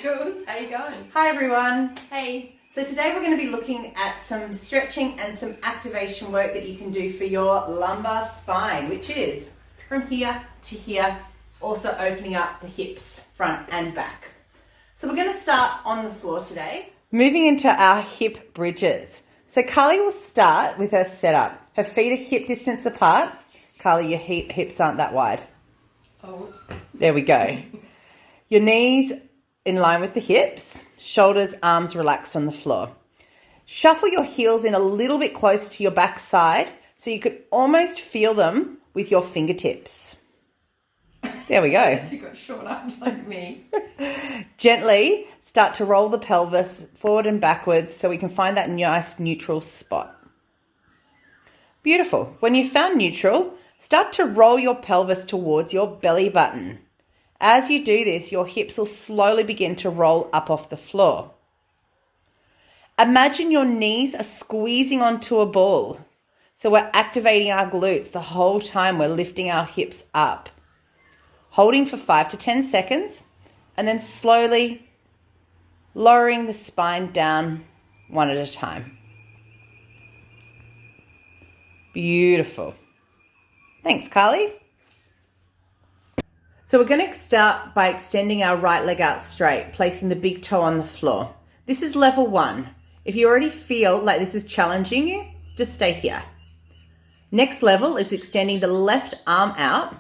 Jules, how you going? Hi everyone. Hey. So today we're going to be looking at some stretching and some activation work that you can do for your lumbar spine, which is from here to here, also opening up the hips front and back. So we're going to start on the floor today, moving into our hip bridges. So Carly will start with her setup. Her feet are hip distance apart. Carly, your hips aren't that wide. Oh, whoops. There we go. Your knees in line with the hips, shoulders, arms relaxed on the floor. Shuffle your heels in a little bit closer to your back side so you could almost feel them with your fingertips. There we go. You've got short arms like me. Gently start to roll the pelvis forward and backwards so we can find that nice neutral spot. Beautiful. When you've found neutral, start to roll your pelvis towards your belly button. As you do this, your hips will slowly begin to roll up off the floor. Imagine your knees are squeezing onto a ball. So we're activating our glutes the whole time we're lifting our hips up. Holding for 5 to 10 seconds and then slowly lowering the spine down one at a time. Beautiful. Thanks, Carly. So we're going to start by extending our right leg out straight, placing the big toe on the floor. This is level 1. If you already feel like this is challenging you, just stay here. Next level is extending the left arm out,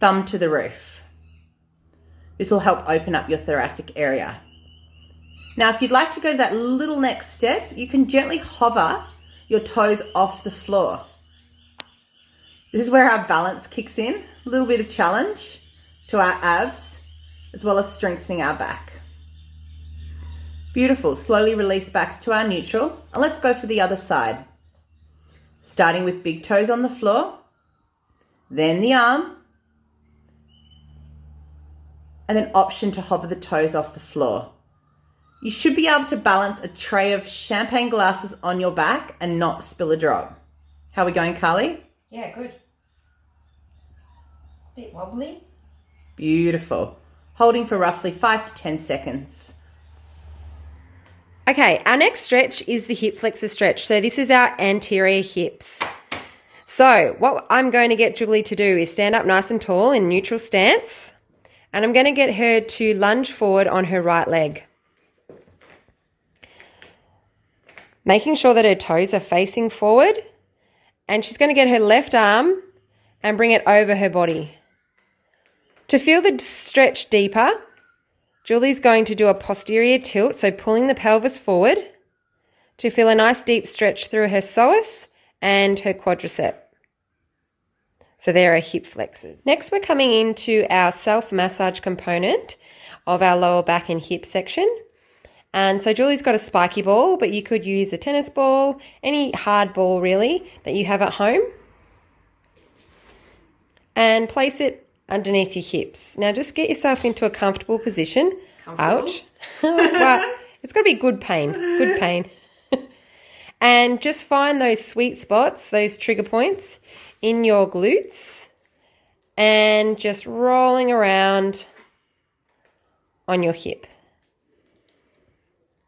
thumb to the roof. This will help open up your thoracic area. Now, if you'd like to go to that little next step, you can gently hover your toes off the floor. This is where our balance kicks in, a little bit of challenge to our abs, as well as strengthening our back. Beautiful. Slowly release back to our neutral. And let's go for the other side. Starting with big toes on the floor, then the arm, and then option to hover the toes off the floor. You should be able to balance a tray of champagne glasses on your back and not spill a drop. How are we going, Carly? Yeah, good. Bit wobbly. Beautiful. Holding for roughly 5 to 10 seconds. Okay, our next stretch is the hip flexor stretch. So this is our anterior hips. So what I'm going to get Julie to do is stand up nice and tall in neutral stance. And I'm going to get her to lunge forward on her right leg. Making sure that her toes are facing forward. And she's going to get her left arm and bring it over her body. To feel the stretch deeper, Julie's going to do a posterior tilt, so pulling the pelvis forward to feel a nice deep stretch through her psoas and her quadricep. So there are hip flexors. Next, we're coming into our self-massage component of our lower back and hip section. And so Julie's got a spiky ball, but you could use a tennis ball, any hard ball really that you have at home. And place it underneath your hips. Now just get yourself into a comfortable position. Ouch. Well, it's got to be good pain. Good pain. And just find those sweet spots, those trigger points in your glutes. And just rolling around on your hip.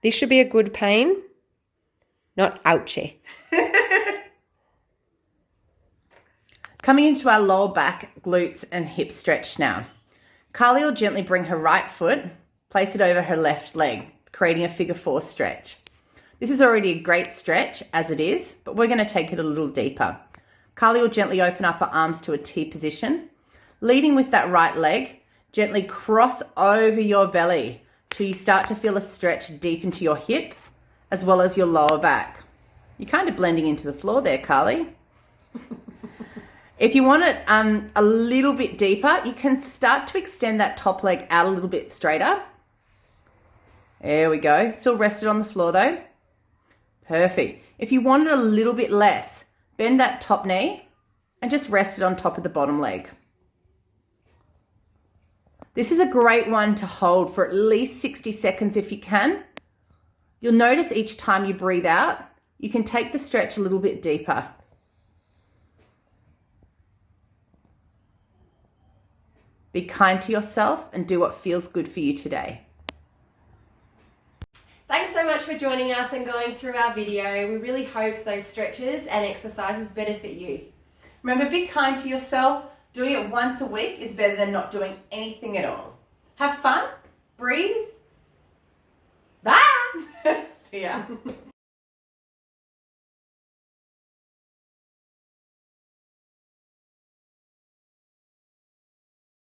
This should be a good pain, not ouchy. Coming into our lower back, glutes and hip stretch now. Carly will gently bring her right foot, place it over her left leg, creating a figure 4 stretch. This is already a great stretch as it is, but we're going to take it a little deeper. Carly will gently open up her arms to a T position. Leading with that right leg, gently cross over your belly till you start to feel a stretch deep into your hip as well as your lower back. You're kind of blending into the floor there, Carly. If you want it a little bit deeper, you can start to extend that top leg out a little bit straighter. There we go. Still rested on the floor though. Perfect. If you want it a little bit less, bend that top knee and just rest it on top of the bottom leg. This is a great one to hold for at least 60 seconds if you can. You'll notice each time you breathe out, you can take the stretch a little bit deeper. Be kind to yourself and do what feels good for you today. for joining us and going through our video. We really hope those stretches and exercises benefit you. Remember, be kind to yourself. Doing it once a week is better than not doing anything at all. Have fun, breathe. Bye! See ya.